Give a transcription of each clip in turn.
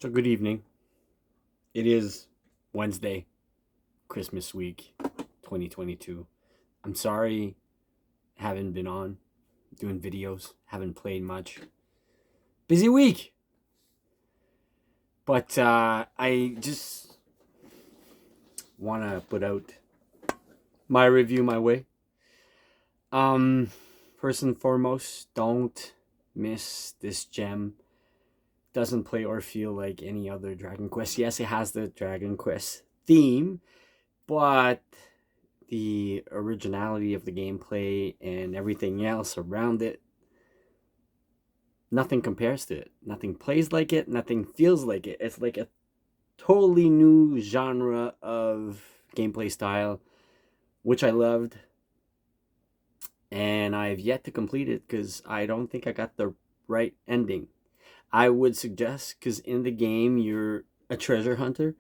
So good evening. It is Wednesday, Christmas week, 2022. I'm sorry I haven't been on doing videos, haven't played much. Busy week. But I just want to put out my review my way. Um First and foremost, don't miss this gem. Doesn't play or feel like any other Dragon Quest. Yes, it has the Dragon Quest theme, but the originality of the gameplay and everything else around it, nothing compares to it. Nothing plays like it, nothing feels like it. It's like a totally new genre of gameplay style, which I loved. And I've yet to complete it because I don't think I got the right ending. I would suggest, because in the game, you're a treasure hunter.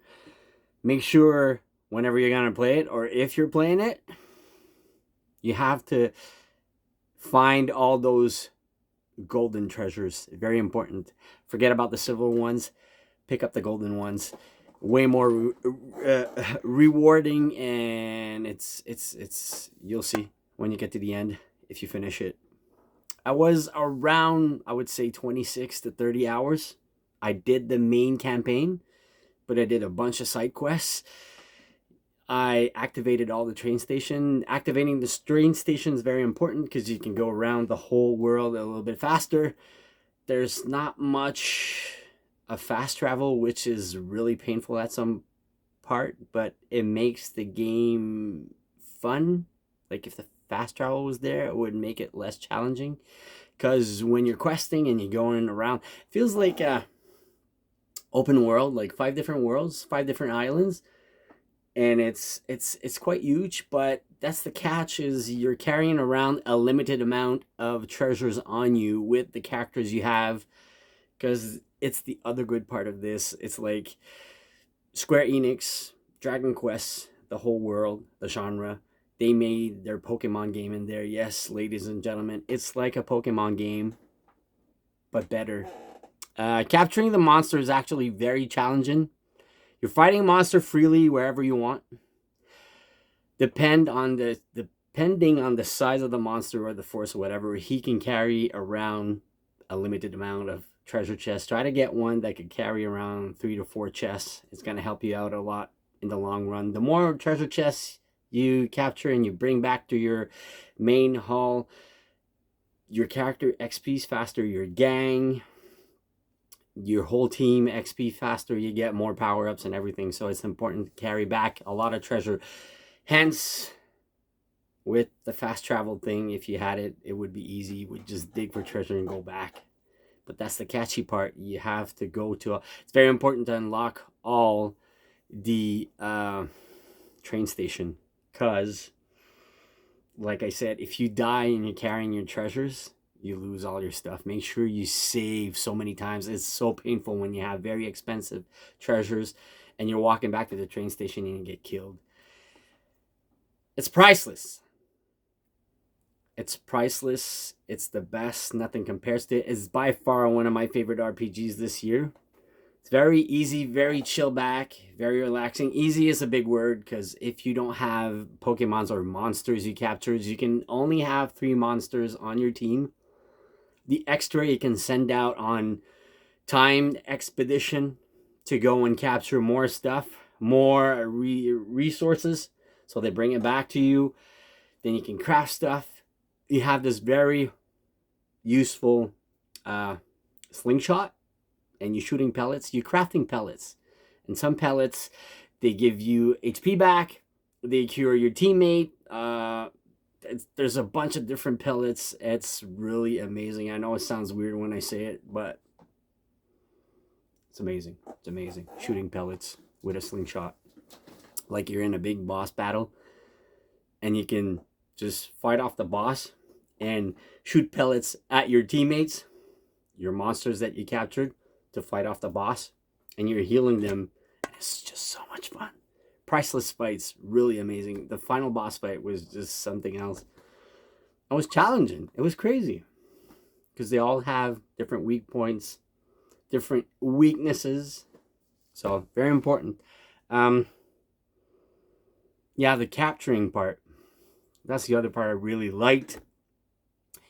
Make sure whenever you're going to play it, or if you're playing it, you have to find all those golden treasures. Very important. Forget about the silver ones. Pick up the golden ones. Way more rewarding, and it's you'll see when you get to the end if you finish it. I was around, I would say, 26 to 30 hours. I did the main campaign, but I did a bunch of side quests. I activated all the train station. Activating the train station is very important because you can go around the whole world a little bit faster. There's not much of fast travel, which is really painful at some part, but it makes the game fun. Like if the fast travel was there, it would make it less challenging. Because when you're questing and you're going around, it feels like a open world, like 5 different worlds, 5 different islands, and it's quite huge. But that's the catch: is you're carrying around a limited amount of treasures on you with the characters you have. Because it's the other good part of this. It's like Square Enix, Dragon Quest, the whole world, the genre. They made their Pokemon game in there. Yes, ladies and gentlemen, it's like a Pokemon game, but better. Capturing the monster is actually very challenging. You're fighting a monster freely wherever you want. Depending on the size of the monster or the force or whatever, he can carry around a limited amount of treasure chests. Try to get one that could carry around 3 to 4 chests. It's going to help you out a lot in the long run. The more treasure chests you capture and you bring back to your main hall, your character XP's faster, your gang, your whole team XP faster, you get more power-ups and everything. So it's important to carry back a lot of treasure. Hence, with the fast travel thing, if you had it, it would be easy. You would just dig for treasure and go back. But that's the catchy part. You have to go to it's very important to unlock all the train station, because like I said, if you die and you're carrying your treasures, you lose all your stuff. Make sure you save so many times. It's so painful when you have very expensive treasures and you're walking back to the train station and you get killed. It's priceless. It's priceless. It's the best. Nothing compares to it. It's by far one of my favorite RPGs this year. It's very easy, very chill back, very relaxing. Easy is a big word, because if you don't have Pokemons or monsters you captured, you can only have 3 monsters on your team. The extra you can send out on timed expedition to go and capture more stuff, more resources. So they bring it back to you. Then you can craft stuff. You have this very useful slingshot, and you're shooting pellets. You're crafting pellets. And some pellets, they give you HP back. They cure your teammate. There's a bunch of different pellets. It's really amazing. I know it sounds weird when I say it, but it's amazing. It's amazing. Shooting pellets with a slingshot. Like you're in a big boss battle, and you can just fight off the boss and shoot pellets at your teammates, your monsters that you captured, to fight off the boss, and you're healing them. It's just so much fun. Priceless fights, really amazing. The final boss fight was just something else. It was challenging. It was crazy, because they all have different weak points, different weaknesses, So very important. Um, yeah, the capturing part. That's the other part I really liked.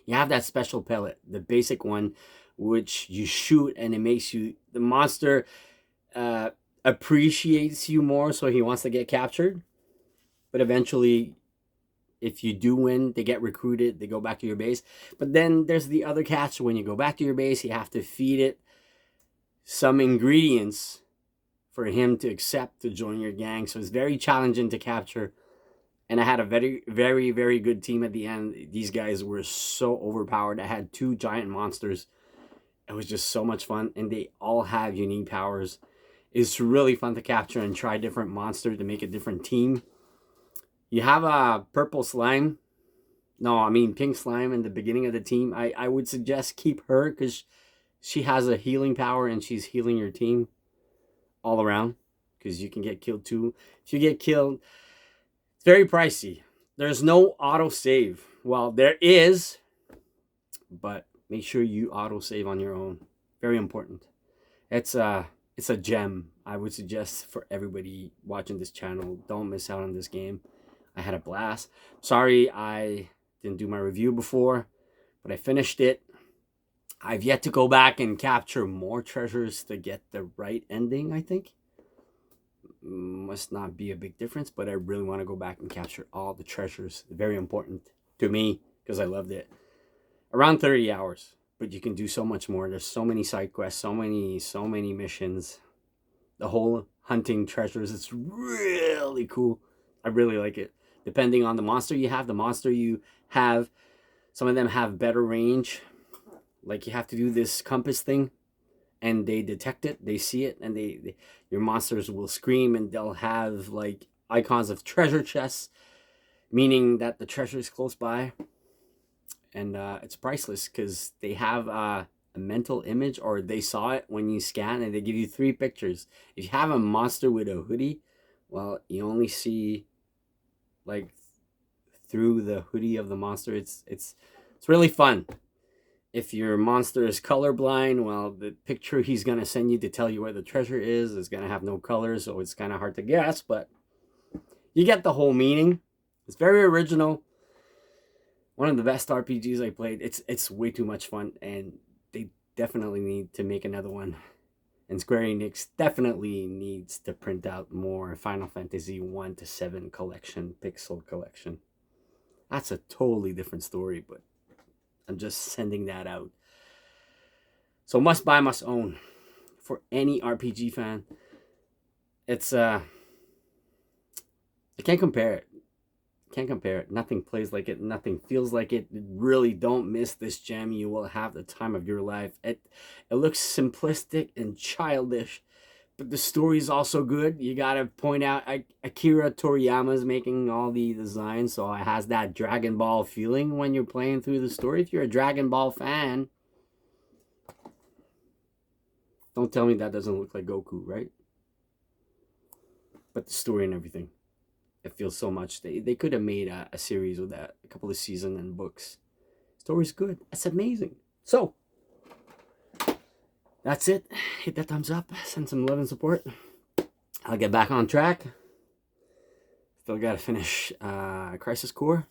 You have that special pellet, the basic one, which you shoot and it makes you the monster uh, appreciates you more, so he wants to get captured. But eventually, if you do win, they get recruited, they go back to your base. But then there's the other catch: when you go back to your base, you have to feed it some ingredients for him to accept to join your gang. So it's very challenging to capture. And I had a very, very, very good team at the end. These guys were so overpowered. I had two giant monsters. It was just so much fun, and they all have unique powers. It's really fun to capture and try different monsters to make a different team. You have a purple slime. No, I mean pink slime in the beginning of the team. I would suggest keep her because she has a healing power and she's healing your team all around because you can get killed too. If you get killed, it's very pricey. There's no auto save. Well, there is, but make sure you auto save on your own. Very important. It's a gem. I would suggest for everybody watching this channel, don't miss out on this game. I had a blast. Sorry I didn't do my review before, but I finished it. I've yet to go back and capture more treasures to get the right ending, I think. Must not be a big difference, but I really want to go back and capture all the treasures. Very important to me because I loved it. Around 30 hours, but you can do so much more. There's so many side quests, so many missions. The whole hunting treasures, it's really cool. I really like it. Depending on the monster you have, some of them have better range. Like you have to do this compass thing and they detect it, they see it, and your monsters will scream and they'll have like icons of treasure chests, meaning that the treasure is close by. And it's priceless because they have a mental image, or they saw it when you scan, and they give you 3 pictures. If you have a monster with a hoodie, well, you only see like through the hoodie of the monster. It's really fun. If your monster is colorblind, well, the picture he's gonna send you to tell you where the treasure is gonna have no colors, so it's kind of hard to guess, but you get the whole meaning. It's very original. One of the best RPGs I played. It's way too much fun, and they definitely need to make another one. And Square Enix definitely needs to print out more Final Fantasy 1 to 7 collection, Pixel collection. That's a totally different story, but I'm just sending that out. So must buy, must own for any RPG fan. It's I can't compare it. Can't compare it. Nothing plays like it. Nothing feels like it. Really don't miss this gem. You will have the time of your life. It looks simplistic and childish, but the story is also good. You gotta point out Akira Toriyama is making all the designs, so it has that Dragon Ball feeling when you're playing through the story. If you're a Dragon Ball fan, don't tell me that doesn't look like Goku, right? But the story and everything, it feels so much. They could have made a series with that, a couple of seasons and books. Story's good. That's amazing. So that's it. Hit that thumbs up. Send some love and support. I'll get back on track. Still got to finish Crisis Core.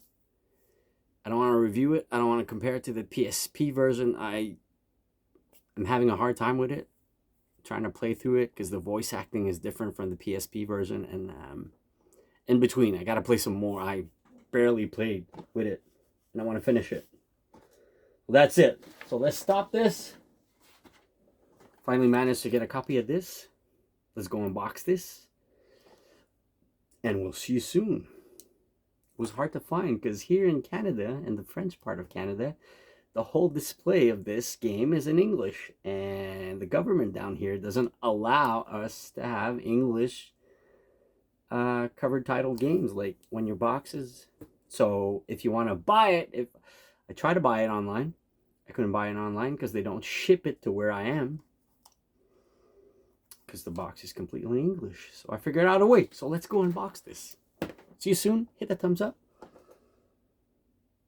I don't want to review it. I don't want to compare it to the PSP version. I'm having a hard time with it. Trying to play through it because the voice acting is different from the PSP version. And in between, I got to play some more. I barely played with it. And I want to finish it. Well, that's it. So let's stop this. Finally managed to get a copy of this. Let's go unbox this. And we'll see you soon. It was hard to find because here in Canada, in the French part of Canada, the whole display of this game is in English. And the government down here doesn't allow us to have English covered title games like when your box is. So if you want to buy it, if I try to buy it online, I couldn't buy it online because they don't ship it to where I am. Because the box is completely English. So I figured out a way. So let's go unbox this. See you soon. Hit that thumbs up.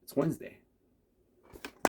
It's Wednesday.